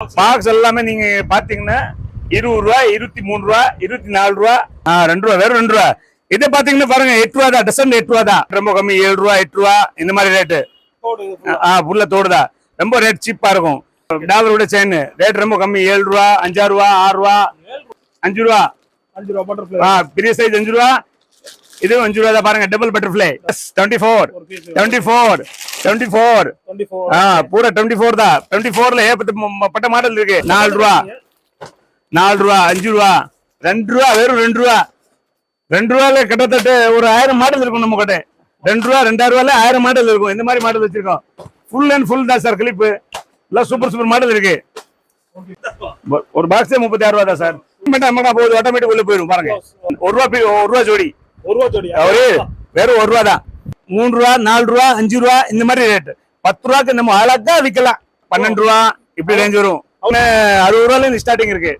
Box எல்லாமே நீங்க பாத்தீங்கன்னா 20 ரூபா 23 ரூபா 24 ரூபா 2 ரூபா வெறும் 2 ரூபா. இது பாத்தீங்கன்னா பாருங்க 8 ரூபா தான், டசன் 8 ரூபா தான். ரொம்ப கம்மி 7 ரூபா 8 ரூபா இந்த மாதிரி ரேட்டு. புள்ள தோடுதா ரொம்ப ரேட் சீப்பா இருக்கும். டாலரோட செயின் ரேட் ரொம்ப கம்மி 7 ரூபா 5 ரூபா 6 ரூபா 5 ரூபா பெரிய சைஸ் 5 ரூபா. இது 5 ரூபா தான் பாருங்க. டபுள் பட்டர்ஃப்ளை 24 பூரா 24 தான். 24ல ஏகப்பட்ட மாடல் இருக்கு. 4 ரூபா 5 ரூபா 2 ரூபா வெறும் 2 ரூபா. 2 ரூபால கிட்டத்தட்ட ஒரு 1000 மாடல் இருக்கும் நம்ம கிட்ட. 2 ரூபா 2000 ரூபால 1000 மாடல் இருக்கும். இந்த மாதிரி மாடல் வச்சிருக்கோம். ஃபுல் அண்ட் ஃபுல் தான் சார். கிளிப்பு எல்லாம் சூப்பர் மாடல் இருக்கு. ஒரு பாக்ஸே 36 ரூபா தான் சார். போகுது ஆட்டோமேட்டிக் உள்ள போயிடும் பாருங்க. 1 ரூபா ஜோடி வெறும் 1 ரூபா தான். 3 ரூபா 4 ரூபா 5 ரூபா இந்த மாதிரி ரேட். 10 ரூபாய்க்கு நம்ம அழகா விற்கலாம். 12 ரூபா இப்படி ரேஞ்ச் வரும். 60 ரூபால இருந்து ஸ்டார்டிங் இருக்கு.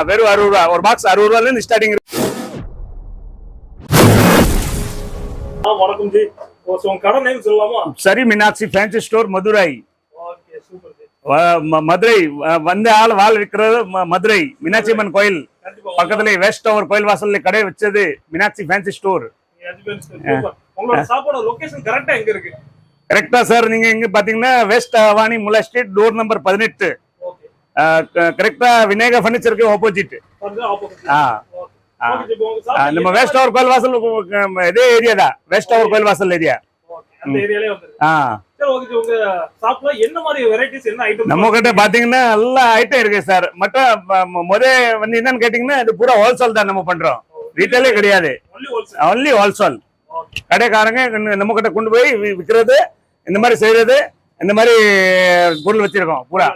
வெறும் 60 ரூபா ஒரு பாக்ஸ். 60 ரூபால இருந்து ஸ்டார்டிங் இருக்கு. வணக்கம் ஜி, கடை நேம் சொல்லலாமா? சரி மீனாட்சி ஃபேன்சி ஸ்டோர் மதுரை. மதுரை வந்த ஆள் வாழ் இருக்கிறது மதுரை மீனாட்சி அம்மன் கோயில் பக்கத்துல வெஸ்ட் டவர் கோயில் வாசல்ல கடை வச்சது மீனாட்சி ஃபேன்சி ஸ்டோர். கரெக்டா சார். நீங்க எங்க பாத்தீங்கன்னா west Avani Moola street door number 18 கரெக்டா விநாயகா பர்னிச்சருக்கு ஆப்போசிட். நம்ம வெஸ்ட் டவர் கோயில் வாசல் இதே ஏரியா தான். வெஸ்ட் டவர் கோயில் வாசல் ஏரியா. நம்ம கிட்ட பாத்தீங்கன்னா எல்லா ஐட்டம் இருக்கு சார். மற்ற வந்து என்னன்னு கேட்டீங்கன்னா இது பூரா ஹோல்சேல் தான் நம்ம பண்றோம். ரீட்டைலே கிடையாது. Only wholesale. கடைக்காரங்க நம்ம கிட்ட கொண்டு போய் விற்கிறது, இந்த மாதிரி செய்யறது, இந்த மாதிரி பொருள் வச்சிருக்கோம் பூரா.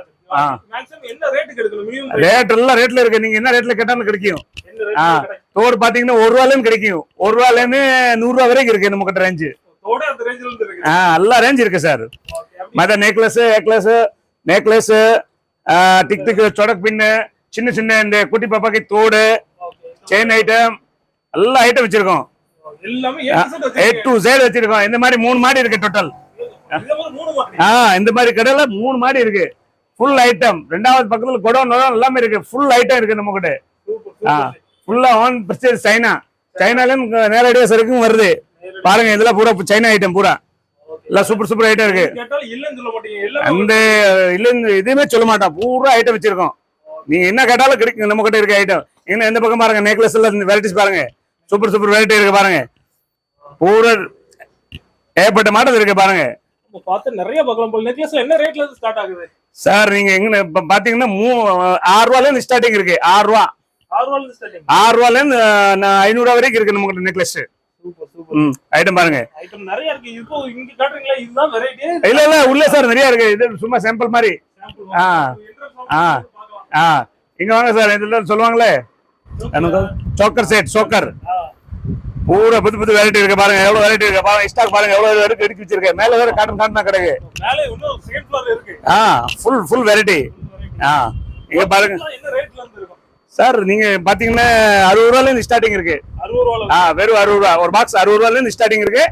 ரேட் எல்லாம் ரேட்ல இருக்கு. நீங்க என்ன ரேட்ல கேட்டாலும் கிடைக்கும். தோடு பாத்தீங்கன்னா 1 ரூபாயில கிடைக்கும். 1 ரூபாயில இருந்து 100 ரூபா வரைக்கும் இருக்கு நம்ம கிட்ட ரேஞ்சு. எல்லா ரேஞ்ச் இருக்கு சார். மற்ற நெக்லஸ் டிக் சொடக் பின்னு, சின்ன இந்த குட்டி பாப்பாக்கு தோடு, செயின் ஐட்டம் எல்லா ஐட்டம் வச்சிருக்கோம். A to Z வச்சிருக்கோம். இந்த மாதிரி 3 மாடி இருக்கு டோட்டல். இந்த மாதிரி கடையில 3 மாடி இருக்கு. Full item. 2வது பக்கத்துல குடோன் எல்லாமே இருக்கு. ஃபுல் ஐட்டம் இருக்கு நம்ம கிட்ட. ஃபுல்லா ஆன் பர்ச்சேஸ் சைனால நேரடியா சரக்கும் வருது பாருங்க. இதெல்லாம் பூரா சைனா ஐட்டம் பூரா எல்லாம் சூப்பர் ஐட்டம் இருக்கு. அந்த இல்ல எதுவுமே சொல்ல மாட்டான். பூரா ஐட்டம் வச்சிருக்கோம். நீங்க என்ன கேட்டாலும் கிடைக்கும் நம்ம கிட்ட இருக்க ஐட்டம். என்ன எந்த பக்கம் பாருங்க நெக்லஸ் எல்லாம் வெரைட்டிஸ் பாருங்க. சூப்பர் வெரைட்டி இருக்கு பாருங்க. பூரா ஏகப்பட்ட மாடல் இருக்கு பாருங்க. நிறைய நெக்லஸ்ல என்ன ரேட்ல இருந்து ஸ்டார்ட் ஆகுது சார்? நீங்க எங்க பாத்தீங்கன்னா 6 ரூபால இருந்து ஸ்டார்டிங் இருக்கு. 6 ரூபால இருந்து 500 ரூபா வரைக்கும் இருக்கு நம்ம கிட்ட நெக்லஸ். ஐட்டம் பாருங்க. நிறைய இருக்கு. இப்போ இங்க காட்டுறீங்களா? இதுதான் வெரைட்டி? இல்ல உள்ள சார் நிறைய இருக்கு. இது சும்மா சாம்பிள் மாதிரி. இங்க வாங்க சார். இதெல்லாம் சொல்லுவாங்களே சோக்கர் செட். பூரா புது வெரைட்டி இருக்கு பாருங்க. எவ்வளவு வெரைட்டி இருக்கு பாருங்க. ஸ்டாக் பாருங்க எவ்வளவு இருக்கு எடுத்து வச்சிருக்கேன். மேல வேற காட்டன் தான் கிடக்கு. மேலே இன்னும் செகண்ட் ஃப்ளோர் இருக்கு. Full variety. இங்க பாருங்க என்ன ரேட்ல இருந்து இருக்கும் சார்? நீங்க பாத்தீங்கன்னா 60 ரூபால இருந்து ஸ்டார்டிங் இருக்கு. 60 ரூபால வெறும் 60 ரூபா ஒரு பாக்ஸ். 60 ரூபால இருந்து ஸ்டார்டிங் இருக்கு.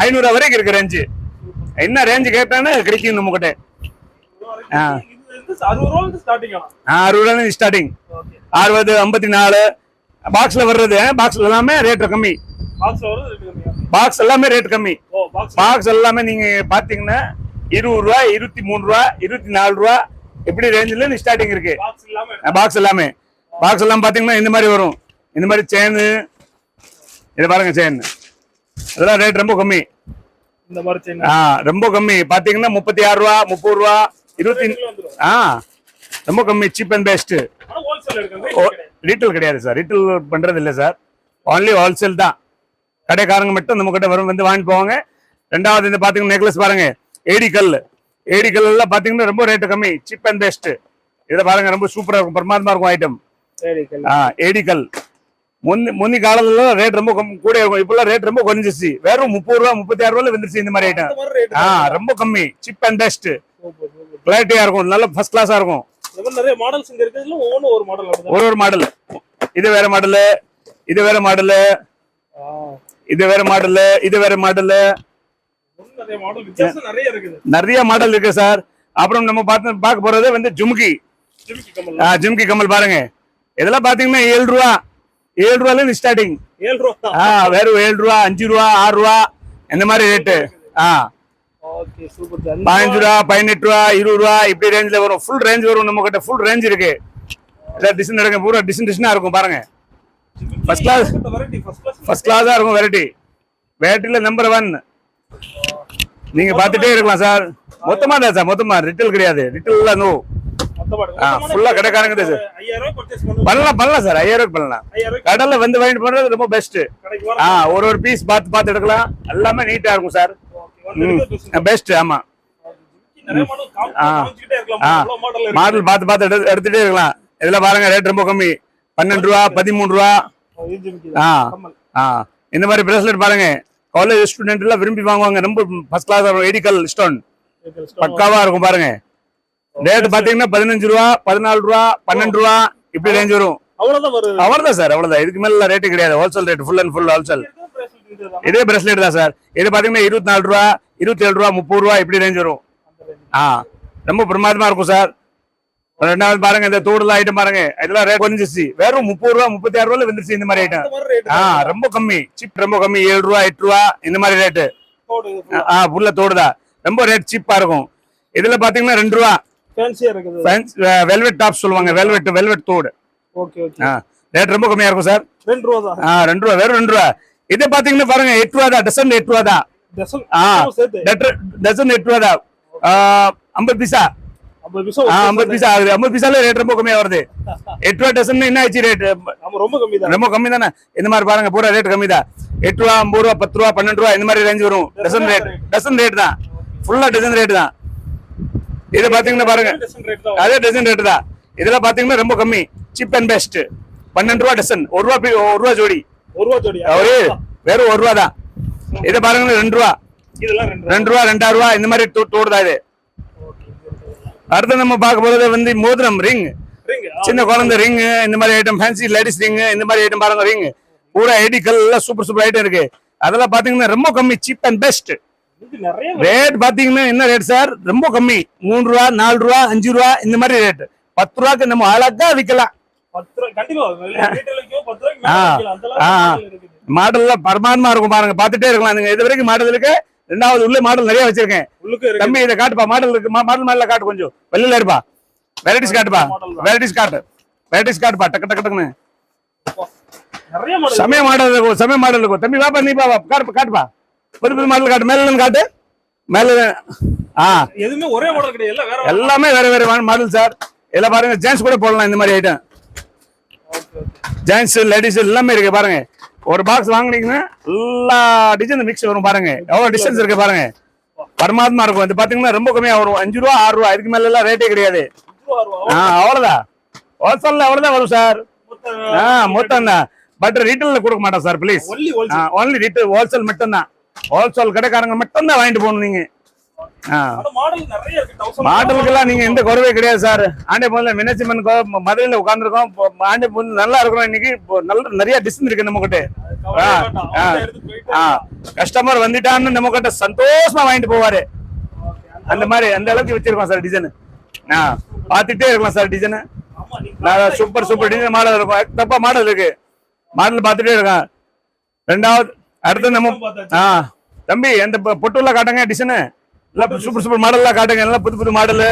500 ரூபா வரைக்கும் இருக்கு ரேஞ்சு. என்ன ரேஞ்சு கேட்டானே கிடைக்கும் நம்ம கிட்ட. 60 ரூபால இருந்து ஸ்டார்டிங். 60 ரூபால இருந்து ஸ்டார்டிங். 60 54 பாக்ஸ்ல வர்றது. பாக்ஸ்ல எல்லாமே ரேட் கம்மி. பாக்ஸ் எல்லாமே ரேட் கம்மி. பாக்ஸ் எல்லாமே நீங்க பாத்தீங்கன்னா 20 ரூபா 23 ரூபா 24 ரூபா இப்படி ரேஞ்சில ஸ்டார்டிங் இருக்கு. பாக்ஸ் எல்லாமே பாத்தீங்கன்னா இந்த மாதிரி வரும். இந்த மாதிரி செயின் இது பாருங்க. செயின் இதெல்லாம் ரேட் ரொம்ப கம்மி. இந்த மாதிரி செயின் ரொம்ப கம்மி. பாத்தீங்கன்னா 36 ரூபா 30 ரூபா 20 ரொம்ப கம்மி. Cheap and best. ரீட்டைல் கிடையாது சார். ரீட்டைல் பண்றது இல்ல சார். ஒன்லி ஹோல்சேல் தான். கடைக்காரங்க மட்டும் நம்ம கிட்ட வந்து வாங்கிட்டு போவாங்க. 2வது இந்த பாத்தீங்கன்னா நெக்லஸ் பாருங்க. ஏடி கல் எல்லாம் பாத்தீங்கன்னா ரொம்ப ரேட் கம்மி. Cheap and best. இதை பாருங்க ரொம்ப சூப்பரா இருக்கும். பிரமாதமா இருக்கும் ஐட்டம். ஏடி கல் முன்னி காலத்துல ரேட் ரொம்ப கூட இருக்கும். இப்பெல்லாம் ரேட் ரொம்ப குறைஞ்சிச்சு. வெறும் 30 ரூபா 36 ரூபாய் வந்துருச்சு இந்த மாதிரி ஐட்டம். ரொம்ப கம்மி. Cheap and best. கிளாரிட்டியா இருக்கும். நல்ல ஃபர்ஸ்ட் கிளாஸா இருக்கும். நிறைய மாடல்ஸ் இங்க இருக்கு. ஒரு மாடல். இது வேற மாடல். இது வேற மாடல். நிறைய மாடல் இருக்கு சார். அப்புறம் நம்ம பார்க்க போறது வந்து ஜும்கி. ஜிமிக்கி கமல் ஜிம்கி கமல் பாருங்க இதெல்லாம் பாத்தீங்கன்னா 7 ரூபா 7 ரூபால இருந்து ஸ்டார்டிங் 7 ரூபா வெறும் 7 ரூபா 5 ரூபா 6 ரூபா இந்த மாதிரி ரேட்டு ஓகே சூப்பர் 15 ரூபா 18 ரூபா 20 ரூபா இப்படி ரேஞ்சில வரும் ஃபுல் ரேஞ்ச் வரும் நம்ம கிட்ட ஃபுல் ரேஞ்ச் இருக்கு எல்லாம் டிசைன் எடுங்க பூரா டிசைனா இருக்கும் பாருங்க ஃபர்ஸ்ட் கிளாஸா இருக்கும் வெரைட்டில நம்பர் 1 நீங்க பாத்துட்டே இருக்கலாம் சார் மொத்தமா தான் சார் மொத்தமா ரிட்டேல் கிடையாது ரிட்டேல் நோ ஃபுல்லா கடைக்காரங்க தான் சார் 5000 ரூபாய் பர்ச்சேஸ் பண்ணலாம் பண்ணலாம் சார் 5000 ரூபாய்க்கு பண்ணலாம் 5000 ரூபாய் கடல்ல வந்து வாங்கிட்டு போறது ரொம்ப பெஸ்ட் கடைக்கு வர ஒரு பீஸ் பார்த்து எடுக்கலாம் எல்லாமே நீட்டா இருக்கும் சார் பெஸ்ட் ஆமா நிறைய மாடல் காமிச்சிட்டே இருக்கலாம் அவ்வளவு மாடல் மாடல் பார்த்து எடுத்துட்டே இருக்கலாம் இதுல பாருங்க ரேட் ரொம்ப கம்மி 12 ரூபா 13 ரூபா இந்த மாதிரி பிரேஸ்லெட் பாருங்க காலேஜ் ஸ்டூடெண்ட் எல்லாம் விரும்பி வாங்குவாங்க ரொம்ப ஃபர்ஸ்ட் கிளாஸ் இருக்கும் எடிக்கல் ஸ்டோன் பக்காவா இருக்கும் பாருங்க ரேட் பாத்தீங்கன்னா 15 ரூபா 14 ரூபா 12 ரூபா இப்படி ரேஞ்ச் வரும் அவ்வளவுதான் சார் அவ்வளவுதான் இதுக்கு மேல ரேட்டு கிடையாது wholesale rate full and full wholesale இதே பிரேஸ்லெட் தான் சார் இது பாத்தீங்கன்னா 24 ரூபா 27 ரூபா 30 ரூபா இப்படி ரேஞ்ச் வரும் ரொம்ப பிரமாதமா இருக்கும் சார் ரெண்டாவது பாருங்க இந்த தோடுல ஐட்டம் பாருங்க இதெல்லாம் ரேட் குறைஞ்சிச்சு வெறும் 30 ரூபா 36 ரூபாய்ல வந்துருச்சு இந்த மாதிரி ஐட்டம் ரொம்ப கம்மி சிப் ரொம்ப கம்மி 7 ரூபா 8 ரூபா இந்த மாதிரி ரேட்டு புல்ல தோடுதா ரொம்ப ரேட் சீப்பா இருக்கும் இதுல பாத்தீங்கன்னா 2 ரூபா ஃபேன்சியா இருக்குது வெல்வெட் டாப் சொல்லுவாங்க வெல்வெட் தோடு ஓகே ஓகே ரேட் ரொம்ப கம்மியா இருக்கும் சார் 2 ரூபா தான் 2 ரூபா வெறும் 2 ரூபா இது பாத்தீங்கன்னா பாருங்க 8 ரூபா தான் டசன் 8 ரூபா தான் டசன் 8 ரூபா தான் 50 பைசா 50 பைசா ஆகுது 50 பைசால ரேட் ரொம்ப கம்மியா வருது 8 ரூபா டசன் என்ன ஆச்சு ரேட் ரொம்ப கம்மி தானே இந்த மாதிரி பாருங்க பூரா ரேட் கம்மி தான் 8 ரூபா 50 ரூபா 10 ரூபா 12 ரூபா இந்த மாதிரி ரேஞ்ச் வரும் டசன் ரேட் தான் ஃபுல்லா டசன் ரேட் தான் இது பாத்தீங்கன்னா பாருங்க அதே டசன் ரேட் தான் இதுல பாத்தீங்கன்னா ரொம்ப கம்மி சீப் அண்ட் பெஸ்ட் 12 ரூபா டசன் 1 ரூபா ஜோடி வெறும் 1 ரூபா தான் இதை பாருங்க 2 ரூபா 2 ரூபா 2 ரூபா இந்த மாதிரி தோடுதா இது அடுத்து நம்ம பார்க்க போறது வந்து மோதிரம் ரிங் சின்ன குழந்தை ரிங் இந்த மாதிரி ஐட்டம் ஃபேன்சி லேடிஸ் ரிங் இந்த மாதிரி ஐட்டம் பாருங்க ரிங் பூரா எடிக்கல் எல்லாம் சூப்பர் ஐட்டம் இருக்கு அதெல்லாம் பாத்தீங்கன்னா ரொம்ப கம்மி சீப் அண்ட் பெஸ்ட் ரேட் பாத்தீங்கன்னா என்ன ரேட் சார் ரொம்ப கம்மி 3 ரூபா 4 ரூபா 5 ரூபா இந்த மாதிரி ரேட் 10 ரூபாய்க்கு நம்ம அழகா விற்கலாம் மாடல்ல பரமானமா இருக்கும் பாருங்க பாத்துட்டே இருக்கலாம் நீங்க இது வரைக்கும் மாடல் இருக்கு ரெண்டாவது உள்ள மாடல் நிறைய வச்சிருக்கேன் தம்பி இதை காட்டுப்பா மாடல் இருக்கு மாடல் மேல காட்டு கொஞ்சம் வெளியில இருப்பா வெரைட்டிஸ் காட்டுப்பா வெரைட்டிஸ் காட்டுப்பா டக்கு டக்குன்னு சமய மாடல் இருக்கும் தம்பி வாப்பா நீ பா காட்டுப்பா புது மாடல் காட்டு மேல காட்டு மேல எதுவுமே ஒரே மாடல் கிடையாது எல்லாமே வேற மாடல் சார் இதெல்லாம் பாருங்க ஜென்ஸ் கூட போடலாம் இந்த மாதிரி ஐட்டம் ஜென்ஸ் லேடிஸ் எல்லாமே இருக்கு பாருங்க ஒரு பாக்ஸ் வாங்குனீங்கன்னா எல்லா டிசைன் மிக்ஸ் வரும் பாருங்க எவ்வளவு டிஸ்டன்ஸ் இருக்கு பாருங்க பரமாத்மா இருக்கும் இது பாத்தீங்கன்னா ரொம்ப கம்மியா வரும் 5 ரூபா 6 ரூபா இதுக்கு மேல எல்லாம் ரேட்டே கிடையாது அவ்வளவுதான் ஹோல்சேல்ல அவ்வளவுதான் வரும் சார் மொத்தம் தான் பட் ரீட்டைல்ல கொடுக்க மாட்டோம் sir please only retail wholesale மட்டும் தான் ஹோல்சேல் கடைக்காரங்க மட்டும் தான் வாங்கிட்டு போகணும் நீங்க மாடலுக்கெல்லாம் நீங்க எந்த குறைவே கிடையாது சார் ஆண்டே போல மினச்சிமன் மதுரையில உட்காந்துருக்கோம் ஆண்டே போது நல்லா இருக்கிறோம் இன்னைக்கு நல்ல நிறைய டிசைன் இருக்கு நம்ம கிட்ட கஸ்டமர் வந்துட்டான்னு நம்ம கிட்ட சந்தோஷமா வாங்கிட்டு போவாரு அந்த மாதிரி அந்த அளவுக்கு வச்சிருக்கோம் சார் டிசைன் பாத்துட்டே இருக்கலாம் sir design super design model இருக்கும் தப்பா மாடல் இருக்கு மாடல் பாத்துட்டே இருக்கான் ரெண்டாவது அடுத்து நம்ம தம்பி அந்த பொட்டுள்ள காட்டுங்க டிசைனு எல்லாம் சூப்பர் மாடல்லாம் காட்டுங்க எல்லாம் புது மாடலு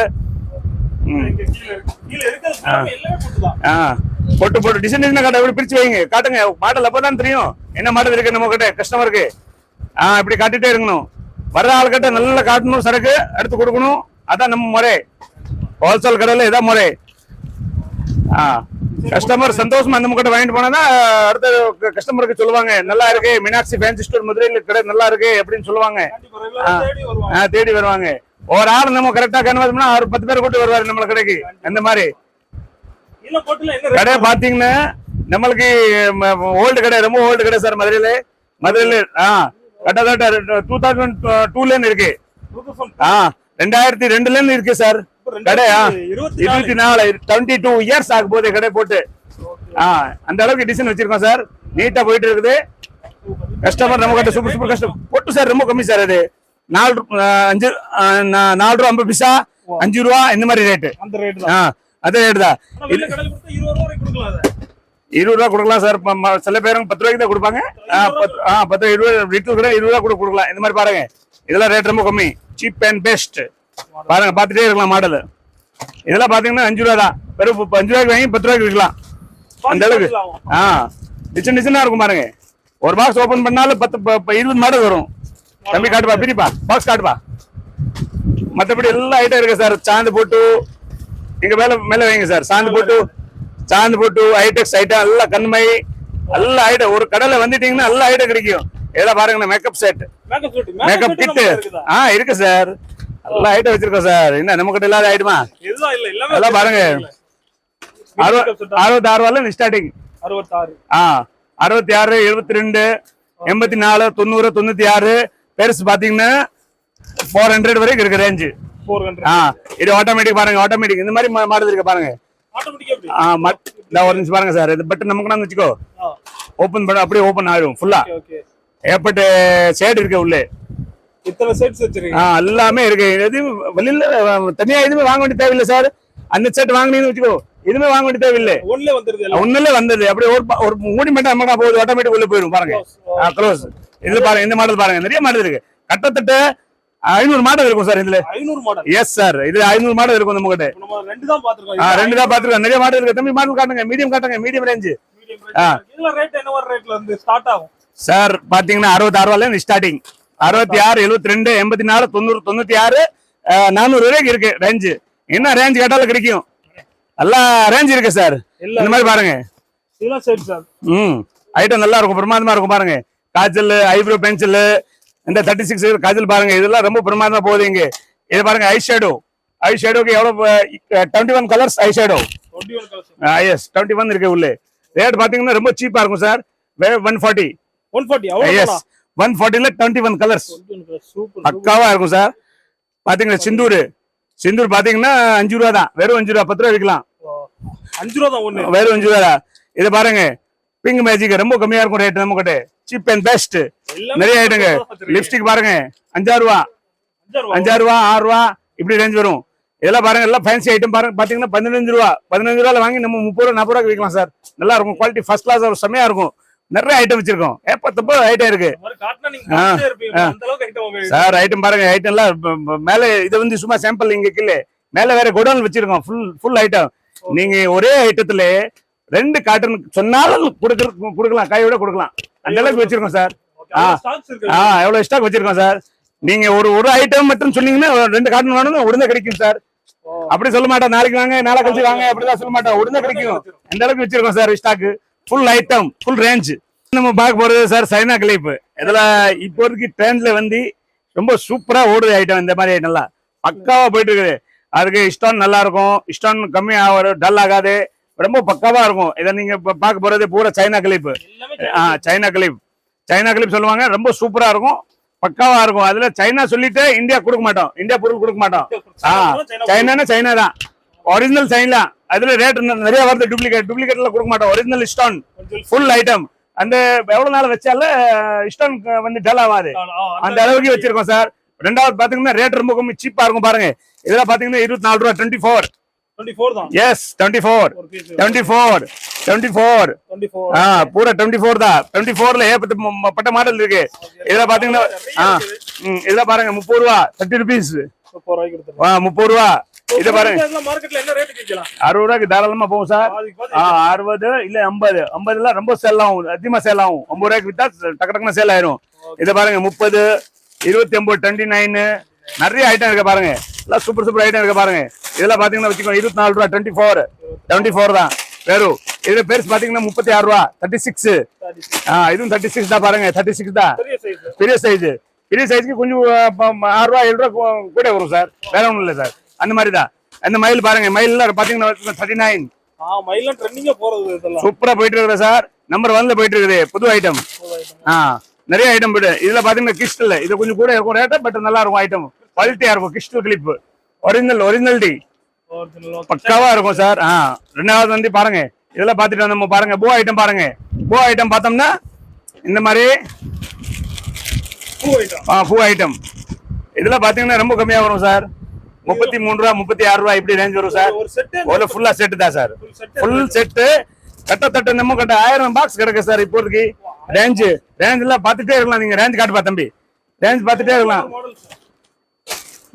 போட்டு டிசைன் காட்ட எப்படி பிரிச்சு வைங்க காட்டுங்க மாடல் அப்பதான் தெரியும் என்ன மாடல் இருக்கு நம்ம கிட்ட கஸ்டமருக்கு இப்படி காட்டிட்டே இருக்கணும் வர்ற ஆள்கிட்ட நல்லா காட்டணும் சரக்கு எடுத்து கொடுக்கணும் அதான் நம்ம முறை ஹோல்சேல் கடையில இதான் முறை கஸ்டமர் சந்தோஷமா நம்ம கிட்ட வாங்கிட்டு போனா அடுத்த கஸ்டமருக்கு சொல்லுவாங்க நல்லா இருக்கு மீனாட்சி ஃபேன்சி ஸ்டோர் மதுரையில கடை நல்லா இருக்கு அப்படின்னு சொல்லுவாங்க தேடி வருவாங்க ஒரு ஆள் நம்ம கரெக்டா கன்வெர்ட்னா ஒரு 10 பேர் கூட்டு வருவாரு நம்ம கடைக்கு அந்த மாதிரி கடை பாத்தீங்கன்னா நம்மளுக்கு ஓல்டு கடை ரொம்ப ஓல்டு கடை சார் மதுரையில கட்டத்தட்ட 2002 இருக்கு 2002 இருக்கு சார் கடையா 22 இயர்ஸ் ஆக போகுது கடை போட்டு அந்த அளவுக்கு டிசைன் வச்சிருக்கோம் சார் நீட்டா போயிட்டு இருக்குது கஸ்டமர் நம்ம கிட்ட சூப்பர் கஸ்டமர் போட்டு சார் ரொம்ப கம்மி சார் அது 4 ரூபா 50 பைசா 5 ரூபா இந்த மாதிரி ரேட்டு அதே ரேட் தான். ஆனா வெளில கடையில கொடுத்தா 20 ரூபாய் வரைக்கும் கொடுக்கலாம் அதை. 20 ரூபா கொடுக்கலாம் சார். சில பேரும் 10 ரூபாய்க்கு தான் கொடுப்பாங்க. 10 20 லிட்டர் கூட 20 ரூபா கூட கொடுக்கலாம். இந்த மாதிரி பாருங்க, இதெல்லாம் ரேட் ரொம்ப கம்மி, சீப் அண்ட் பெஸ்ட். பாருங்க, பார்த்துட்டே இருக்கலாம் மாடல். இதெல்லாம் பாத்தீங்கன்னா 5 ரூபா தான். வெறும் 5 ரூபாய்க்கு வாங்கி 10 ரூபாய்க்கு விற்கலாம். அந்த அளவுக்கு டிசைனா இருக்கும் பாருங்க. ஒரு பாக்ஸ் ஓபன் பண்ணாலும் 20 மாடல் வரும். தம்பி காட்டுப்பா, பிரிப்பா, பாக்ஸ் காட்டுப்பா. மற்றபடி எல்லா ஐட்டம் இருக்கு சார். சாந்து போட்டு இங்க மேல வைங்க சார். சாந்து போட்டு ஐடெக்ஸ் ஐட்டம் எல்லாம், கண்மை எல்லா ஐட்டம். ஒரு கடையில வந்துட்டீங்கன்னா எல்லா ஐட்டம் கிடைக்கும். இதெல்லாம் பாருங்க, மேக்கப் செட், மேக்கப் கிட் இருக்கு சார். எல்லா ஐட்டம் வச்சிருக்கோம் சார். என்ன நம்ம கிட்ட இல்லாத ஐட்டமா? எல்லாம் பாருங்க. 66 ரூபாய்ல ஸ்டார்டிங். 66, 72, 84, 90, 96. பெருசு பாத்தீங்கன்னா 400 வரைக்கும் இருக்கு ரேஞ்சு. இது ஆட்டோமேட்டிக் பாருங்க, ஆட்டோமேட்டிக் இந்த மாதிரி மாடல் இருக்கு பாருங்க. ஒரு நிமிஷம் பாருங்க சார். இது பட்டன் நமக்கு வச்சுக்கோ, ஓபன் பண்ண அப்படியே ஓபன் ஆயிடும் ஃபுல்லா. ஏற்பட்ட ஷேட் இருக்கு உள்ளே. எல்லாமே இருக்கு. எதுவும் வெளியில தனியா எதுவுமே வாங்க வேண்டிய தேவையில்லை சார். அந்த செட் வாங்கினீங்கன்னு வச்சுக்கோ, எதுவுமே வாங்க வேண்டிய தேவையில்லை. ஒண்ணுல வந்தது அப்படியே ஒரு மூடி மட்டும் நம்ம போகுது, ஆட்டோமேட்டிக் உள்ள போயிடும் பாருங்க. க்ளோஸ். இதுல பாருங்க, இந்த மாடல் பாருங்க, நிறைய மாடல் இருக்கு. கட்டத்தட்ட 500 மாடல் இருக்கும் சார் இதுல. 500 மாடல்? எஸ் சார், இதுல 500 மாடல் இருக்கும் நம்ம கிட்ட. ரெண்டு தான் பாத்துருக்கோம். நிறைய மாடல் இருக்கு. தம்பி மாடல் காட்டுங்க, மீடியம் காட்டுங்க, மீடியம் ரேஞ்ச். இதுல ரேட் என்ன ரேட்ல இருந்து ஸ்டார்ட் ஆகும் சார்? பாத்தீங்கன்னா 66 ரூபாயில இருந்து ஸ்டார்டிங். 66, 72, 84, 90, 96, 400 வரைக்கும் இருக்கு ரேஞ்ச். என்ன ரேஞ்ச் கேட்டாலும் கிடைக்கும். எல்லா ரேஞ்ச் இருக்கு சார். இந்த மாதிரி பாருங்க. ஐட்டம் நல்லா இருக்கும், பிரமாதமா இருக்கும் பாருங்க. காஜல், ஐப்ரோ பென்சில், இந்த 36 காஜல் பாருங்க. இதெல்லாம் ரொம்ப பிரமாதமா போகுது. இங்க இது பாருங்க, ஐ ஷேடோக்கு எவ்வளவு 21 கலர்ஸ் ஐ ஷேடோ. எஸ், 21 இருக்கு உள்ளே. ரேட் பாத்தீங்கன்னா ரொம்ப சீப்பா இருக்கும் சார். 140. எஸ், 140ல 21 கலர்ஸ் பக்காவா இருக்கும் சார். பாத்தீங்கன்னா சிந்தூர் பாத்தீங்கன்னா 5 ரூபா தான். வெறும் 5 ரூபா, 10 ரூபா விற்கலாம். 5 ரூபா தான் ஒண்ணு, வெறும் 5 ரூபா தான். இது பாருங்க, பிங்க் மேஜிக் ரொம்ப கம்மியா இருக்கும் ரேட் நம்ம கிட்ட. Cheap and best. நிறைய ஐட்டங்க. லிப்ஸ்டிக் பாருங்க, 5 ரூபா, 6 ரூபா இப்படி ரேஞ்ச் வரும். இதெல்லாம் பாருங்க, எல்லாம் ஃபேன்சி ஐட்டம் பாருங்க. பாத்தீங்கன்னா 15 ரூபா, 15 ரூபால வாங்கி நம்ம 30 ரூபா, 40 ரூபாய்க்கு விற்கலாம் சார். நல்லா இருக்கும், குவாலிட்டி ஃபர்ஸ்ட் கிளாஸ், செம்மையா இருக்கும். நிறைய ஐட்டம் வச்சிருக்கோம். ஏப்ப ஐட்டம் இருக்கு சார். ஐட்டம் பாருங்க, ஐட்டம் எல்லாம் மேல. இது வந்து சும்மா சாம்பிள் இங்க இல்ல, மேல வேற குடோன் வச்சிருக்கோம். Full item. நீங்க ஒரே ஐட்டத்துல 2 காட்டன் சொன்னாலும் கொடுக்கலாம், கையோட கொடுக்கலாம். அந்த அளவுக்கு வச்சிருக்கோம் சார். எவ்வளவு ஸ்டாக் வச்சிருக்கோம் சார். நீங்க ஒரு ஐட்டம் மட்டும் சொன்னீங்கன்னா 2 காட்டன் வேணும், உடனே கிடைக்கும் சார். அப்படி சொல்ல மாட்டோம், நாளைக்கு வாங்க, நாளை கழிச்சு வாங்க, அப்படிதான் சொல்ல மாட்டோம், உடனே கிடைக்கும். அந்த அளவுக்கு வச்சிருக்கோம் sir stock. Full item, full range. நம்ம பார்க்க போறது சார் சைனா கிளிப். இதுல இப்போதைக்கு ட்ரெண்ட்ல வந்து ரொம்ப சூப்பரா ஓடுது ஐட்டம். இந்த மாதிரி ஐட்டம்லாம் பக்காவா போயிட்டு இருக்குது. அதுக்கு ஸ்டோன் நல்லா இருக்கும், ஸ்டோன் கம்மியா வரும், டல் ஆகாது, ரொம்ப பக்காவா இருக்கும். இதை நீங்க பார்க்க போறது பூரா சைனா கிளிப். சைனா கிளிப் சொல்லுவாங்க. ரொம்ப சூப்பரா இருக்கும், பக்காவா இருக்கும். அதுல சைனா சொல்லிட்டு இந்தியா கொடுக்க மாட்டோம், இந்தியா பொருள் கொடுக்க மாட்டோம். சைனானா சைனா தான், ஒரிஜினல் சைனா. அதுல ரேட் நிறைய வருது. டூப்ளிகேட்ல கொடுக்க மாட்டோம். Original stone, full item. அந்த எவ்வளவு நாள் வச்சாலும் ஸ்டோன் வந்து டல் ஆகாது, அந்த அளவுக்கு வச்சிருக்கோம் சார். ரெண்டாவது பாத்தீங்கன்னா ரேட் ரொம்ப கம்மி, சீப்பா இருக்கும் பாருங்க. இதெல்லாம் பாத்தீங்கன்னா 24 ரூபா. 24 தான். எஸ், 24 பூரா 24 தான். 24ல ஏகப்பட்ட மாடல் இருக்கு. இதெல்லாம் பாத்தீங்கன்னா இதெல்லாம் பாருங்க 30 ரூபா, 30 ருபீஸ், 30 ரூபா. இத பாருங்க, 60 ரூபாய்க்கு தாராளமா போகும் சார். 60 இல்ல 50 ரொம்ப சேல் ஆகும், அதிகமா சேல் ஆகும். 50 ரூபாய்க்கு வித்தா டக்கு சேல் ஆயிரும். இத பாருங்க 30, 29, 29 நிறைய ஐட்டம் இருக்கு பாருங்க. எல்லாம் சூப்பர் ஐட்டம் இருக்கு பாருங்க. இதெல்லாம் பாத்தீங்கன்னா வச்சுக்கோ 24 ரூபா. 24 தான் வெறும். இதுல பெருசு பாத்தீங்கன்னா 36 ரூபா. 36 இதுவும் 36 தான் பாருங்க. 36 தான் பெரிய சைஸ். பெரிய சைஸ்க்கு கொஞ்சம் 6 ரூபா 7 ரூபா கூட வரும் சார். வேற ஒண்ணும் இல்ல சார். அந்த மாதிரி தான். அந்த மயில் பாருங்க, மயில் பாத்தீங்கன்னா 39. சூப்பரா போயிட்டு இருக்குது சார். நம்பர் 1ல போயிட்டு இருக்குது. புது ஐட்டம். நிறைய ஐட்டம் போயிட்டு. இதுல பாத்தீங்கன்னா கிறிஸ்டல், இது கொஞ்சம் கூட இருக்கும் ரேட், பட் நல்லா இருக்கும் ஐட்டம். குவாலிட்டியா இருக்கும். கிறிஸ்டல் கிளிப் ஒரிஜினல் பக்காவா இருக்கும் சார். ரெண்டாவது வந்து பாருங்க, இதெல்லாம் பாத்துட்டு நம்ம பாருங்க போ ஐட்டம் பாருங்க. போ ஐட்டம் பார்த்தோம்னா இந்த மாதிரி பூ ஐட்டம். இதெல்லாம் பாத்தீங்கன்னா ரொம்ப கம்மியா வரும் சார். 33 ரூபா 36 ரூபா இப்படி ரேஞ்ச் வரும் சார். ஒரு செட் ஒரு ஃபுல்லா செட் தான் சார். ஃபுல் செட்டு கட்ட நம்ம கிட்ட 1000 பாக்ஸ் கிடக்கு சார். இப்போதைக்கு ரேஞ்ச் எல்லாம் பார்த்துட்டே இருக்கலாம். நீங்க ரேஞ்ச் காட்டுப்பா தம்பி, ரேஞ்ச் பார்த்துட்டே இருக்கலாம். Model sir.